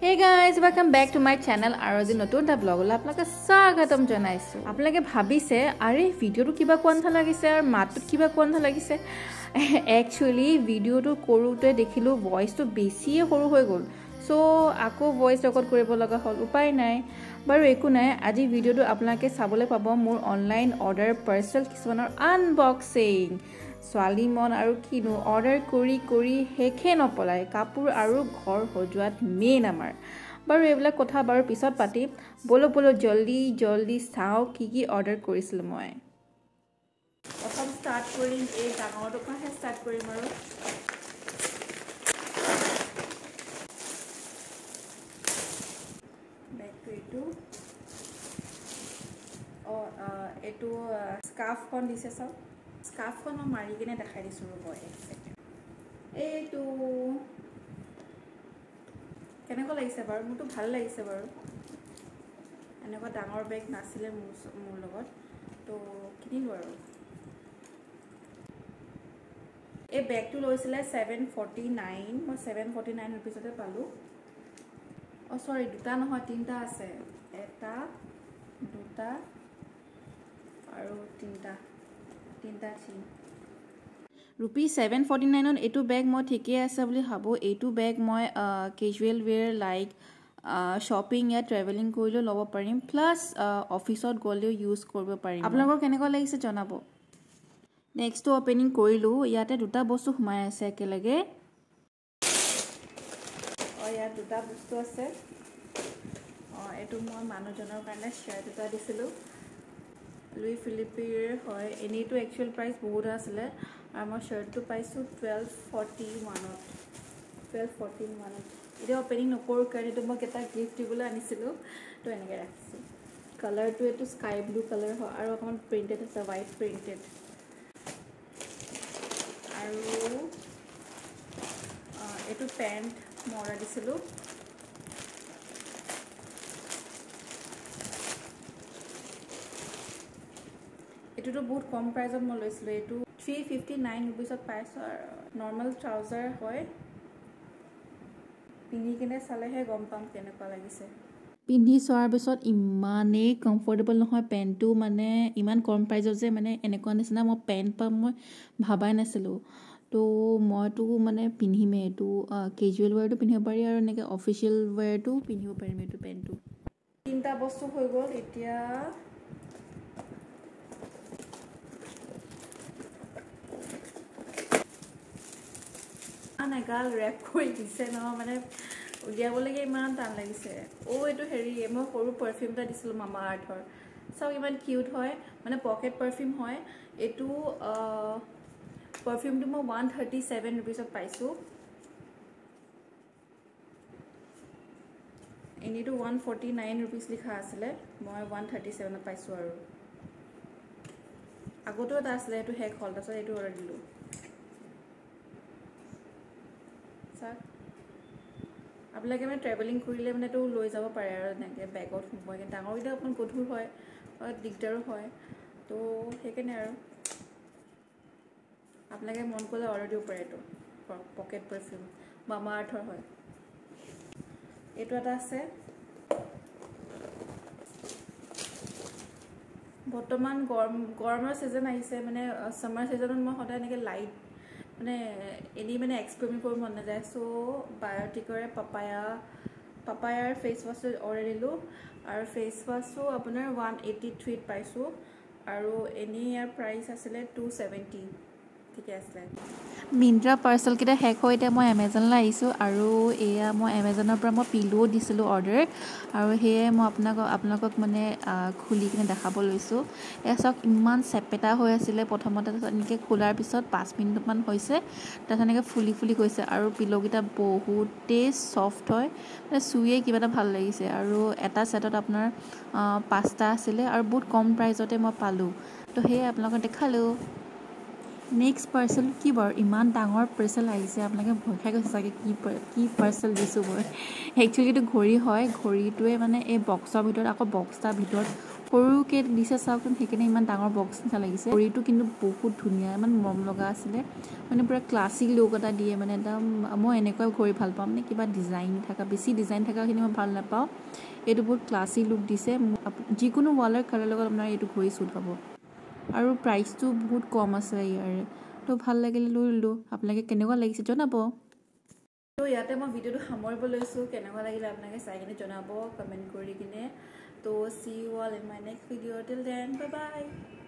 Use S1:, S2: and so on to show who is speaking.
S1: Hey guys, welcome back to my channel. আৰু আজি নতুন এটা ব্লগ লৈ আপোনাক স্বাগতম জনাইছো। আপোনালোকে ভাবিছে আৰে ভিডিওটো কিবা কোৱান্থা লাগিছে আৰু মাতটো কিবা কোৱান্থা লাগিছে। একচুয়ালি ভিডিওটো কৰোতে দেখিলো ভয়েসটো বেছিয়ে সৰু হৈ গ'ল। সো আকৌ ভয়েস ৰেকৰ্ড কৰিব লগা হ'ল। উপায় নাই। বাৰু একো নাই। আজি ভিডিওটো আপোনালোকে চাবলৈ পাব মোৰ অনলাইন অৰ্ডাৰ পাৰ্সেল কিছুমানৰ আনবক্সিং। ছোৱালী মন আৰু কিনো অৰ্ডাৰ কৰি হেখে নপলাই কাপোৰ আৰু ঘৰ সজোৱাত মেইন আমাৰ বাৰু এইবিলাক কথা বাৰু পিছত পাতি বলো জলদি চাও কি অৰ্ডাৰ কৰিছিল মই প্ৰথম ষ্টাৰ্ট কৰিম এই ডাঙৰটো পাহে ষ্টাৰ্ট কৰিম আৰু বেগটো এইটো স্কাৰ্ফখন দিছে চাওক স্কাৰ্ফখন মই মাৰি কিনে দেখাই দিছোঁ ৰ'ব এক ছেকেণ্ড এইটো কেনেকুৱা লাগিছে বাৰু মোৰতো ভাল লাগিছে বাৰু এনেকুৱা ডাঙৰ বেগ নাছিলে মোৰ লগত তো কিনিলো আৰু এই বেগটো লৈছিলে 749 মই 749 ৰুপিছতে পালোঁ সৰি দুটা নহয় তিনিটা আছে এটা দুটা আৰু তিনিটা Rupees 749 এইটো বেগ মই ঠিকই আছে বুলি ভাবো এইটো বেগ মই ক্যাজুৱেল ওয়্যাৰ লাইক শপিং या ট্ৰেভেলিং কৰিলে ল'ব পাৰিম প্লাস অফিসত গলেও ইউজ কৰিব পাৰিম আপোনালোকৰ কেনেকুৱা লাগিছে জনাব নেক্সট ওপেনিং কৰিলো ইয়াতে দুটা বস্তু সোমাই আছে একেলগে ইয়াত দুটা বস্তু আছে এইটো মই মানুহজনৰ কাৰণে শ্বাৰ্ট এটা দিছিলো লুই ফিলিপিৰ হয় এনেইটো একচুৱেল প্ৰাইস বহুত আছিলে আৰু মই শ্বাৰ্টটো পাইছো 1241 এতিয়া ওপেনিং নকৰোঁ কাৰণ এইটো মই এটা গিফ্ট দিবলৈ আনিছিলো তো এনেকৈ ৰাখিছোঁ কালাৰটো এইটো স্কাই ব্লু কালাৰ হয় আৰু অকণমান প্ৰিণ্টেড আছে হোৱাইট প্ৰিণ্টেড আৰু এইটো পেণ্ট মই অৰ্ডাৰ দিছিলোঁ এটোটো বহুত কম প্ৰাইসত মই লৈছিলো এটো 359 ৰুপিছত পাইছো আৰু নৰ্মাল ট্ৰাউজাৰ হয় পিনি কিনে চালেহে গম পাম কেনেকুৱা লাগিছে পিন্ধি চোৱাৰ পিছত ইমানেই কমফৰ্টেবল নহয় পেন্টটো মানে ইমান কম প্ৰাইসত যে মানে এনেকুৱা নিচিনা মই পেন্ট পাম মই ভাবাই নাছিলো তো মইটো মানে পিন্ধিমে এটো ক্যাজুৱেল ওয়্যাৰটো পিন্ধিব পাৰি আৰু এনেকে অফিচিয়েল ওয়্যাৰটো পিন্ধিব পাৰিম এটো পেন্টটো তিনটা বস্তু হৈ গ'ল এতিয়া এগাল ৰেপ কৰি দিছে নহয় মানে উলিয়াবলৈকে ইমান টান লাগিছে এইটো হেৰি মই সৰু পাৰফিউম এটা দিছিলো মামা আৰ্থৰ চাওক ইমান কিউট হয় মানে পকেট পাৰফিউম হয় এইটো পাৰফিউমটো মই 137 ৰুপিছত পাইছো এনেইটো 149 ৰুপিছ লিখা আছিলে মই 137ত পাইছো আৰু আগতো এটা আছিলে এইটো হেক হল তাৰপিছত এইটো অৰ্ডাৰ দিলো আপোনালোকে মানে ট্ৰেভেলিং কৰিলে মানে তো লৈ যাব পাৰে আৰু এনেকৈ বেগত সোমোৱাই ডাঙৰকেইটা অকণ গধুৰ হয় দিগদাৰো হয় তো সেইকাৰণে আৰু আপোনালোকে মন কৰিলে অৰ্ডাৰ দিব পাৰে এইটো পকেট পাৰফিউম মামা আৰ্থৰ হয় এইটো এটা আছে বৰ্তমান গৰমৰ সিজন আহিছে মানে সামাৰ সিজনত মই সদায় এনেকৈ লাইট মানে এনি মানে এক্সপেৰিমেন্ট কৰিব মন নাযায় সো বায়োটিকৰে পাপায়াৰ ফেস ওয়াশ অৰ্ডাৰ দিলো আৰু ফেস ওয়াশো আপোনাৰ 183 ত পাইছো আৰু এনি ইয়াৰ প্ৰাইস আছিলে 270 ঠিক আছে মিন্ত্ৰা পাৰ্সেল কিটা হেক হৈ এতিয়া মই এমাজনলৈ আহিছো আৰু এয়া মই এমাজনৰ পৰা মই পিলো দিছিলো অৰ্ডাৰ আৰু হেয়ে মই আপোনালোকক মানে খুলি কিনে দেখাব লৈছো এয়া চাওক ইমান চেপেটা হৈ আছিল প্ৰথমতে এনেকৈ খোলাৰ পিছত 5 মিনিট মান হৈছে তাৰপিছত এনেকৈ ফুলি গৈছে আৰু পিলো কিটা বহুতে সফট হয় মানে চুইয়ে কিবা এটা ভাল লাগিছে আৰু এটা সেটত আপোনাৰ 5টা আছিল আৰু বহুত কম প্ৰাইসতে মই পালো তো হেয়ে আপোনালোকক দেখালো নেক্সট পাৰ্সেল কি বাৰু ইমান ডাঙৰ পাৰ্সেল আহিছে আপোনালোকে ভয় খাই গৈছে চাগে কি পাৰ্সেল দিছো মই একচুৱেলি এইটো ঘড়ী হয় ঘড়ীটোৱে মানে এই বক্সৰ ভিতৰত আকৌ বক্সটাৰ ভিতৰত সৰুকৈ দিছে চাওকচোন, সেইকাৰণে ইমান ডাঙৰ বক্স নিচিনা লাগিছে। ঘড়ীটো কিন্তু বহুত ধুনীয়া, ইমান মৰম লগা আছিলে, মানে পূৰা ক্লাছিক লুক এটা দিয়ে, মানে একদম মই এনেকুৱা ঘড়ী ভাল পাওঁ, মানে কিবা ডিজাইন থকা, বেছি ডিজাইন থকাখিনি মই ভাল নাপাওঁ। এইটো বহুত ক্লাছিক লুক দিছে, যিকোনো ৱালৰ কালাৰ লগত আপোনাৰ এইটো ঘড়ী চুট হ'ব, আৰু প্ৰাইচটো বহুত কম আছে ইয়াৰে, তো ভাল লাগিলে লৈ ল'লোঁ। আপোনালোকে কেনেকুৱা লাগিছে জনাব। তো ইয়াতে মই ভিডিঅ'টো সামৰিব লৈছোঁ, কেনেকুৱা লাগিলে আপোনালোকে চাই কিনে জনাব কমেণ্ট কৰি কিনে। তো see you all in my next video, till then bye bye.